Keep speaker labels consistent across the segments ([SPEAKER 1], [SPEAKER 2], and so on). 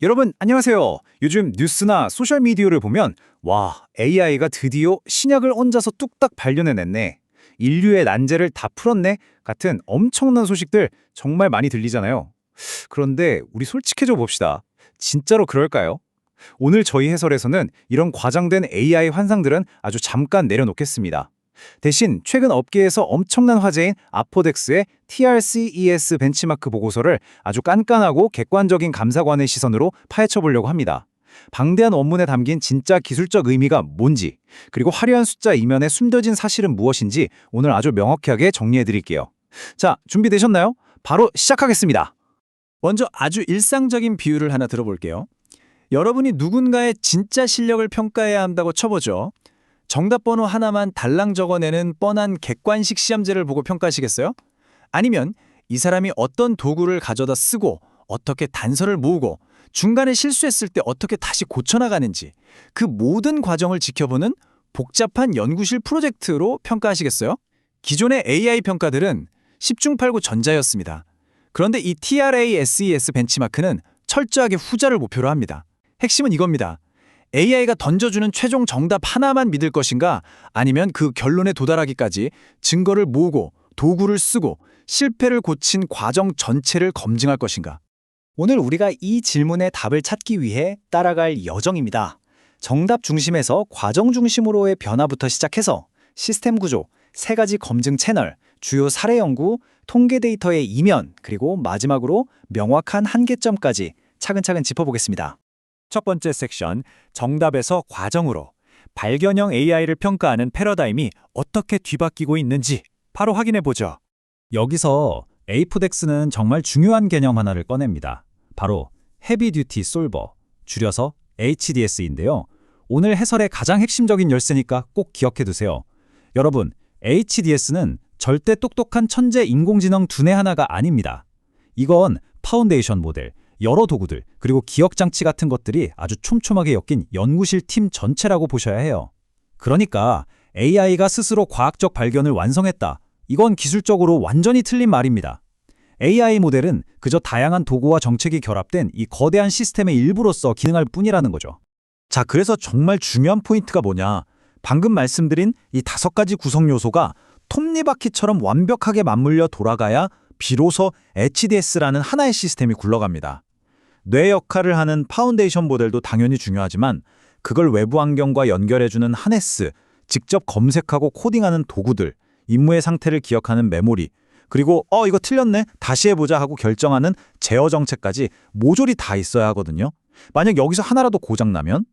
[SPEAKER 1] 여러분, 안녕하세요. 요즘 뉴스나 소셜미디어를 보면 와, AI가 드디어 신약을 혼자서 뚝딱 발견해냈네. 인류의 난제를 다 풀었네. 같은 엄청난 소식들 정말 많이 들리잖아요. 그런데 우리 솔직해져 봅시다. 진짜로 그럴까요? 오늘 저희 해설에서는 이런 과장된 AI 환상들은 아주 잠깐 내려놓겠습니다. 대신 최근 업계에서 엄청난 화제인 아포덱스의 TRCES 벤치마크 보고서를 아주 깐깐하고 객관적인 감사관의 시선으로 파헤쳐 보려고 합니다. 방대한 원문에 담긴 진짜 기술적 의미가 뭔지, 그리고 화려한 숫자 이면에 숨겨진 사실은 무엇인지 오늘 아주 명확하게 정리해 드릴게요. 자, 준비되셨나요? 바로 시작하겠습니다.
[SPEAKER 2] 먼저 아주 일상적인 비유를 하나 들어볼게요. 여러분이 누군가의 진짜 실력을 평가해야 한다고 쳐보죠. 정답 번호 하나만 달랑 적어내는 뻔한 객관식 시험지를 보고 평가하시겠어요? 아니면 이 사람이 어떤 도구를 가져다 쓰고 어떻게 단서를 모으고 중간에 실수했을 때 어떻게 다시 고쳐나가는지 그 모든 과정을 지켜보는 복잡한 연구실 프로젝트로 평가하시겠어요? 기존의 AI 평가들은 10중 8구 전자였습니다. 그런데 이 TRASES 벤치마크는 철저하게 후자를 목표로 합니다. 핵심은 이겁니다. AI가 던져주는 최종 정답 하나만 믿을 것인가, 아니면 그 결론에 도달하기까지 증거를 모으고 도구를 쓰고 실패를 고친 과정 전체를 검증할 것인가.
[SPEAKER 3] 오늘 우리가 이 질문의 답을 찾기 위해 따라갈 여정입니다. 정답 중심에서 과정 중심으로의 변화부터 시작해서 시스템 구조, 세 가지 검증 채널, 주요 사례 연구, 통계 데이터의 이면, 그리고 마지막으로 명확한 한계점까지 차근차근 짚어보겠습니다.
[SPEAKER 2] 첫 번째 섹션, 정답에서 과정으로 발견형 AI를 평가하는 패러다임이 어떻게 뒤바뀌고 있는지 바로 확인해보죠.
[SPEAKER 4] 여기서 에이프덱스는 정말 중요한 개념 하나를 꺼냅니다. 바로 헤비 듀티 솔버, 줄여서 HDS인데요. 오늘 해설의 가장 핵심적인 열쇠니까 꼭 기억해두세요. 여러분, HDS는 절대 똑똑한 천재 인공지능 두뇌 하나가 아닙니다. 이건 파운데이션 모델, 여러 도구들, 그리고 기억장치 같은 것들이 아주 촘촘하게 엮인 연구실 팀 전체라고 보셔야 해요. 그러니까 AI가 스스로 과학적 발견을 완성했다. 이건 기술적으로 완전히 틀린 말입니다. AI 모델은 그저 다양한 도구와 정책이 결합된 이 거대한 시스템의 일부로서 기능할 뿐이라는 거죠.
[SPEAKER 1] 자, 그래서 정말 중요한 포인트가 뭐냐? 방금 말씀드린 이 5가지 구성 요소가 톱니바퀴처럼 완벽하게 맞물려 돌아가야 비로소 HDS라는 하나의 시스템이 굴러갑니다. 뇌 역할을 하는 파운데이션 모델도 당연히 중요하지만 그걸 외부 환경과 연결해주는 하네스, 직접 검색하고 코딩하는 도구들, 임무의 상태를 기억하는 메모리, 그리고 이거 틀렸네, 다시 해보자 하고 결정하는 제어 정책까지 모조리 다 있어야 하거든요. 만약 여기서 하나라도 고장나면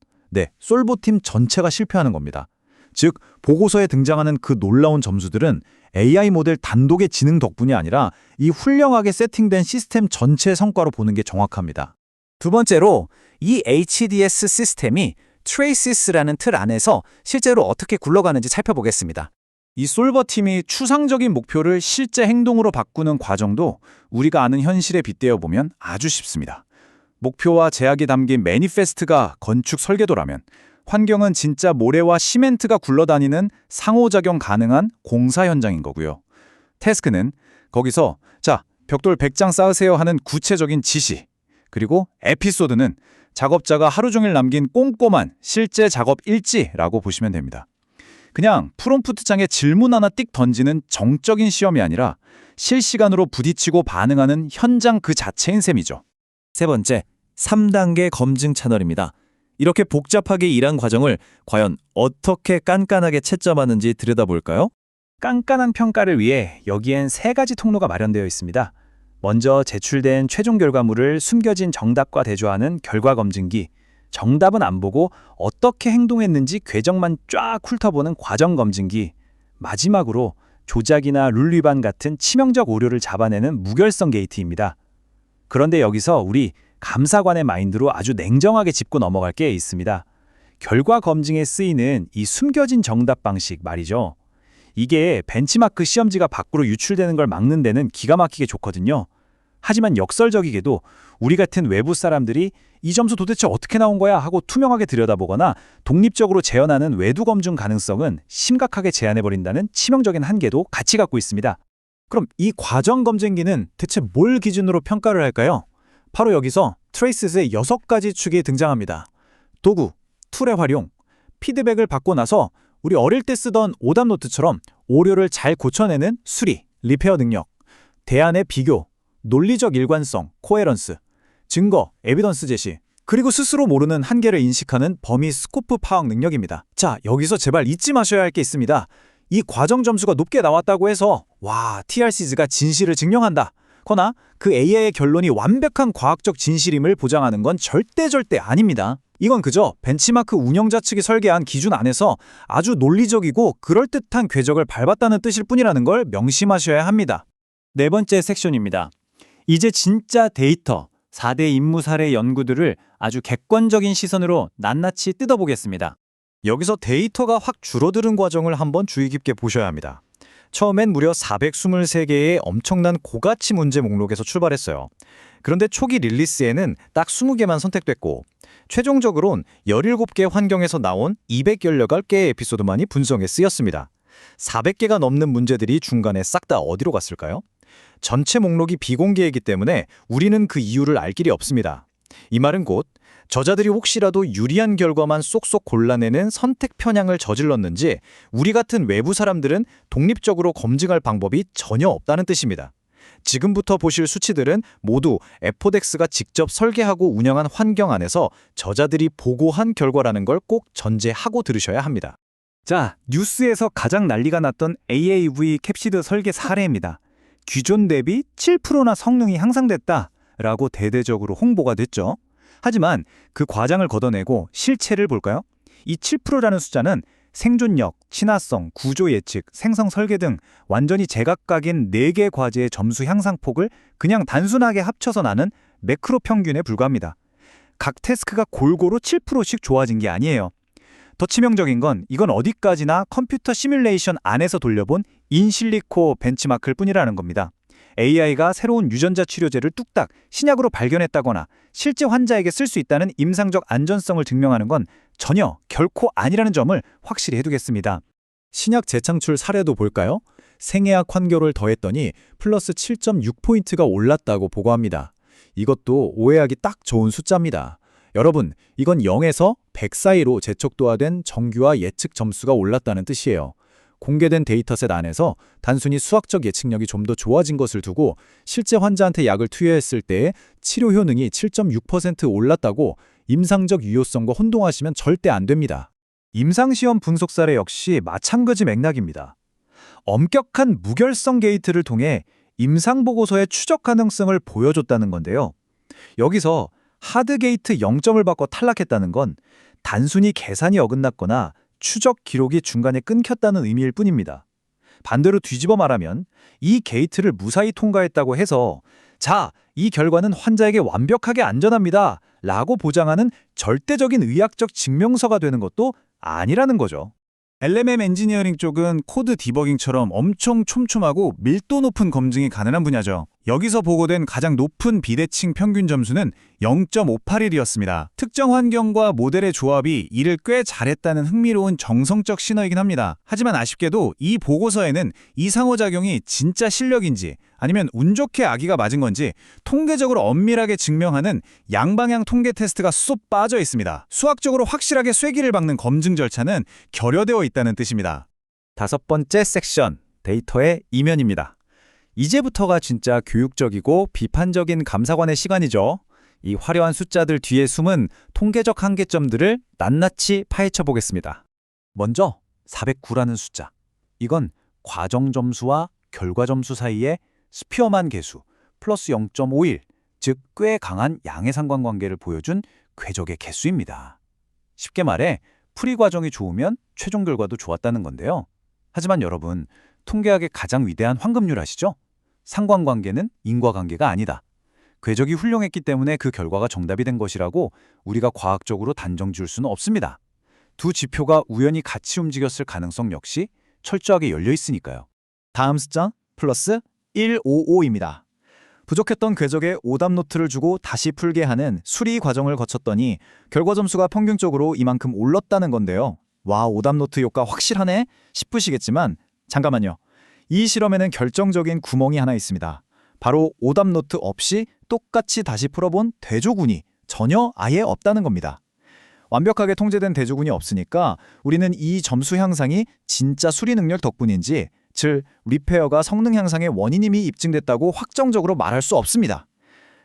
[SPEAKER 1] 솔버팀 전체가 실패하는 겁니다. 즉, 보고서에 등장하는 그 놀라운 점수들은 AI 모델 단독의 지능 덕분이 아니라 이 훌륭하게 세팅된 시스템 전체의 성과로 보는 게 정확합니다.
[SPEAKER 3] 두 번째로 이 HDS 시스템이 트레이시스라는 틀 안에서 실제로 어떻게 굴러가는지 살펴보겠습니다.
[SPEAKER 2] 이 솔버팀이 추상적인 목표를 실제 행동으로 바꾸는 과정도 우리가 아는 현실에 빗대어 보면 아주 쉽습니다. 목표와 제약이 담긴 매니페스트가 건축 설계도라면 환경은 진짜 모래와 시멘트가 굴러다니는 상호작용 가능한 공사 현장인 거고요. 태스크는 거기서 벽돌 100장 쌓으세요 하는 구체적인 지시, 그리고 에피소드는 작업자가 하루 종일 남긴 꼼꼼한 실제 작업 일지라고 보시면 됩니다. 그냥 프롬프트창에 질문 하나 띡 던지는 정적인 시험이 아니라 실시간으로 부딪히고 반응하는 현장 그 자체인 셈이죠.
[SPEAKER 3] 세 번째, 3단계 검증 채널입니다. 이렇게 복잡하게 일한 과정을 과연 어떻게 깐깐하게 채점하는지 들여다볼까요?
[SPEAKER 2] 깐깐한 평가를 위해 여기엔 3가지 통로가 마련되어 있습니다. 먼저 제출된 최종 결과물을 숨겨진 정답과 대조하는 결과 검증기, 정답은 안 보고 어떻게 행동했는지 궤적만 쫙 훑어보는 과정 검증기, 마지막으로 조작이나 룰 위반 같은 치명적 오류를 잡아내는 무결성 게이트입니다. 그런데 여기서 우리 감사관의 마인드로 아주 냉정하게 짚고 넘어갈 게 있습니다. 결과 검증에 쓰이는 이 숨겨진 정답 방식 말이죠. 이게 벤치마크 시험지가 밖으로 유출되는 걸 막는 데는 기가 막히게 좋거든요. 하지만 역설적이게도 우리 같은 외부 사람들이 이 점수 도대체 어떻게 나온 거야 하고 투명하게 들여다보거나 독립적으로 재현하는 외두 검증 가능성은 심각하게 제한해버린다는 치명적인 한계도 같이 갖고 있습니다.
[SPEAKER 1] 그럼 이 과정 검증기는 대체 뭘 기준으로 평가를 할까요? 바로 여기서 트레이스의 6가지 축이 등장합니다. 도구, 툴의 활용, 피드백을 받고 나서 우리 어릴 때 쓰던 오답 노트처럼 오류를 잘 고쳐내는 수리, 리페어 능력, 대안의 비교, 논리적 일관성, 코헤런스, 증거, 에비던스 제시, 그리고 스스로 모르는 한계를 인식하는 범위 스코프 파악 능력입니다. 자, 여기서 제발 잊지 마셔야 할 게 있습니다. 이 과정 점수가 높게 나왔다고 해서 와, TRC가 진실을 증명한다. 거나 그 AI의 결론이 완벽한 과학적 진실임을 보장하는 건 절대 아닙니다. 이건 그저 벤치마크 운영자 측이 설계한 기준 안에서 아주 논리적이고 그럴듯한 궤적을 밟았다는 뜻일 뿐이라는 걸 명심하셔야 합니다. 네 번째 섹션입니다. 이제 진짜 데이터, 4대 임무 사례 연구들을 아주 객관적인 시선으로 낱낱이 뜯어보겠습니다. 여기서 데이터가 확 줄어드는 과정을 한번 주의 깊게 보셔야 합니다. 처음엔 무려 423개의 엄청난 고가치 문제 목록에서 출발했어요. 그런데 초기 릴리스에는 딱 20개만 선택됐고 최종적으론 17개 환경에서 나온 218개의 에피소드만이 분석에 쓰였습니다. 400개가 넘는 문제들이 중간에 싹 다 어디로 갔을까요? 전체 목록이 비공개이기 때문에 우리는 그 이유를 알 길이 없습니다. 이 말은 곧 저자들이 혹시라도 유리한 결과만 쏙쏙 골라내는 선택 편향을 저질렀는지 우리 같은 외부 사람들은 독립적으로 검증할 방법이 전혀 없다는 뜻입니다. 지금부터 보실 수치들은 모두 에포덱스가 직접 설계하고 운영한 환경 안에서 저자들이 보고한 결과라는 걸 꼭 전제하고 들으셔야 합니다.
[SPEAKER 2] 자, 뉴스에서 가장 난리가 났던 AAV 캡시드 설계 사례입니다. 기존 대비 7%나 성능이 향상됐다라고 대대적으로 홍보가 됐죠. 하지만 그 과장을 걷어내고 실체를 볼까요? 이 7%라는 숫자는 생존력, 친화성, 구조 예측, 생성 설계 등 완전히 제각각인 4개 과제의 점수 향상폭을 그냥 단순하게 합쳐서 나는 매크로 평균에 불과합니다. 각 태스크가 골고루 7%씩 좋아진 게 아니에요. 더 치명적인 건 이건 어디까지나 컴퓨터 시뮬레이션 안에서 돌려본 인실리코 벤치마크일 뿐이라는 겁니다. AI가 새로운 유전자 치료제를 뚝딱 신약으로 발견했다거나 실제 환자에게 쓸 수 있다는 임상적 안전성을 증명하는 건 전혀 결코 아니라는 점을 확실히 해두겠습니다.
[SPEAKER 1] 신약 재창출 사례도 볼까요? 생애학 환경을 더했더니 플러스 7.6포인트가 올랐다고 보고합니다. 이것도 오해하기 딱 좋은 숫자입니다. 여러분, 이건 0에서 100 사이로 재촉도화된 정규화 예측 점수가 올랐다는 뜻이에요. 공개된 데이터셋 안에서 단순히 수학적 예측력이 좀 더 좋아진 것을 두고 실제 환자한테 약을 투여했을 때의 치료 효능이 7.6% 올랐다고 임상적 유효성과 혼동하시면 절대 안 됩니다. 임상시험 분석 사례 역시 마찬가지 맥락입니다. 엄격한 무결성 게이트를 통해 임상보고서의 추적 가능성을 보여줬다는 건데요. 여기서 하드게이트 0점을 받고 탈락했다는 건 단순히 계산이 어긋났거나 추적 기록이 중간에 끊겼다는 의미일 뿐입니다. 반대로 뒤집어 말하면 이 게이트를 무사히 통과했다고 해서 자, 이 결과는 환자에게 완벽하게 안전합니다 라고 보장하는 절대적인 의학적 증명서가 되는 것도 아니라는 거죠.
[SPEAKER 2] LMM 엔지니어링 쪽은 코드 디버깅처럼 엄청 촘촘하고 밀도 높은 검증이 가능한 분야죠. 여기서 보고된 가장 높은 비대칭 평균 점수는 0.581이었습니다. 특정 환경과 모델의 조합이 이를 꽤 잘했다는 흥미로운 정성적 신호이긴 합니다. 하지만 아쉽게도 이 보고서에는 이 상호작용이 진짜 실력인지 아니면 운 좋게 아기가 맞은 건지 통계적으로 엄밀하게 증명하는 양방향 통계 테스트가 쏙 빠져 있습니다. 수학적으로 확실하게 쐐기를 박는 검증 절차는 결여되어 있다는 뜻입니다.
[SPEAKER 1] 5번째 섹션, 데이터의 이면입니다. 이제부터가 진짜 교육적이고 비판적인 감사관의 시간이죠. 이 화려한 숫자들 뒤에 숨은 통계적 한계점들을 낱낱이 파헤쳐 보겠습니다. 먼저 409라는 숫자. 이건 과정 점수와 결과 점수 사이의 스피어만 계수 플러스 0.51, 즉 꽤 강한 양의 상관관계를 보여준 궤적의 개수입니다. 쉽게 말해 풀이 과정이 좋으면 최종 결과도 좋았다는 건데요. 하지만 여러분, 통계학의 가장 위대한 황금률 아시죠? 상관관계는 인과관계가 아니다. 궤적이 훌륭했기 때문에 그 결과가 정답이 된 것이라고 우리가 과학적으로 단정 지을 수는 없습니다. 두 지표가 우연히 같이 움직였을 가능성 역시 철저하게 열려 있으니까요. 다음 숫자 플러스 155입니다. 부족했던 궤적에 오답 노트를 주고 다시 풀게 하는 수리 과정을 거쳤더니 결과 점수가 평균적으로 이만큼 올랐다는 건데요. 와, 오답 노트 효과 확실하네 싶으시겠지만 잠깐만요. 이 실험에는 결정적인 구멍이 하나 있습니다.
[SPEAKER 3] 바로 오답 노트 없이 똑같이 다시 풀어본 대조군이 전혀 아예 없다는 겁니다. 완벽하게 통제된 대조군이 없으니까 우리는 이 점수 향상이 진짜 수리 능력 덕분인지, 즉 리페어가 성능 향상의 원인임이 입증됐다고 확정적으로 말할 수 없습니다.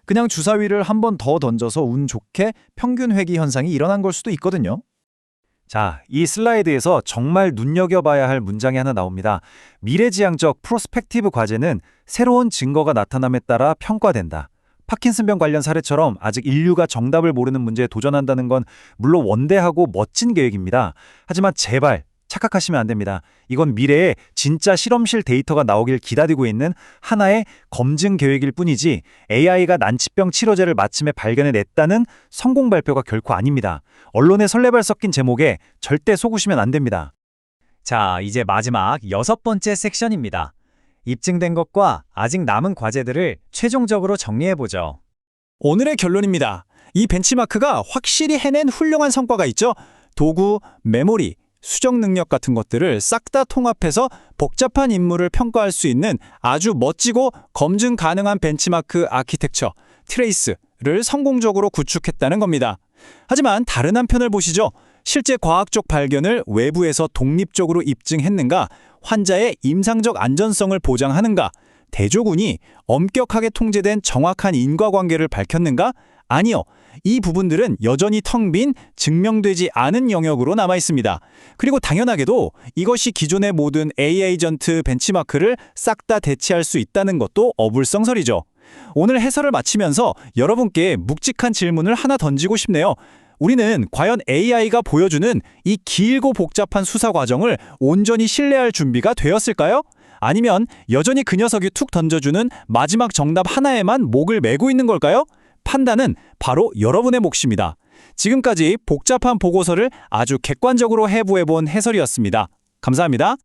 [SPEAKER 3] 그냥 주사위를 한 번 더 던져서 운 좋게 평균 회귀 현상이 일어난 걸 수도 있거든요.
[SPEAKER 2] 자, 이 슬라이드에서 정말 눈여겨봐야 할 문장이 하나 나옵니다. 미래지향적 프로스펙티브 과제는 새로운 증거가 나타남에 따라 평가된다. 파킨슨병 관련 사례처럼 아직 인류가 정답을 모르는 문제에 도전한다는 건 물론 원대하고 멋진 계획입니다. 하지만 제발 착각하시면 안 됩니다. 이건 미래에 진짜 실험실 데이터가 나오길 기다리고 있는 하나의 검증 계획일 뿐이지 AI가 난치병 치료제를 마침에 발견해냈다는 성공 발표가 결코 아닙니다. 언론의 설레발 섞인 제목에 절대 속으시면 안 됩니다.
[SPEAKER 4] 자, 이제 마지막 6번째 섹션입니다. 입증된 것과 아직 남은 과제들을 최종적으로 정리해보죠.
[SPEAKER 3] 오늘의 결론입니다. 이 벤치마크가 확실히 해낸 훌륭한 성과가 있죠. 도구, 메모리, 수정 능력 같은 것들을 싹 다 통합해서 복잡한 인물을 평가할 수 있는 아주 멋지고 검증 가능한 벤치마크 아키텍처, 트레이스를 성공적으로 구축했다는 겁니다. 하지만 다른 한편을 보시죠. 실제 과학적 발견을 외부에서 독립적으로 입증했는가? 환자의 임상적 안전성을 보장하는가? 대조군이 엄격하게 통제된 정확한 인과관계를 밝혔는가? 아니요. 이 부분들은 여전히 텅 빈 증명되지 않은 영역으로 남아 있습니다. 그리고 당연하게도 이것이 기존의 모든 AI-전트 벤치마크를 싹 다 대체할 수 있다는 것도 어불성설이죠. 오늘 해설을 마치면서 여러분께 묵직한 질문을 하나 던지고 싶네요. 우리는 과연 AI가 보여주는 이 길고 복잡한 수사 과정을 온전히 신뢰할 준비가 되었을까요? 아니면 여전히 그 녀석이 툭 던져주는 마지막 정답 하나에만 목을 메고 있는 걸까요? 판단은 바로 여러분의 몫입니다. 지금까지 복잡한 보고서를 아주 객관적으로 해부해본 해설이었습니다. 감사합니다.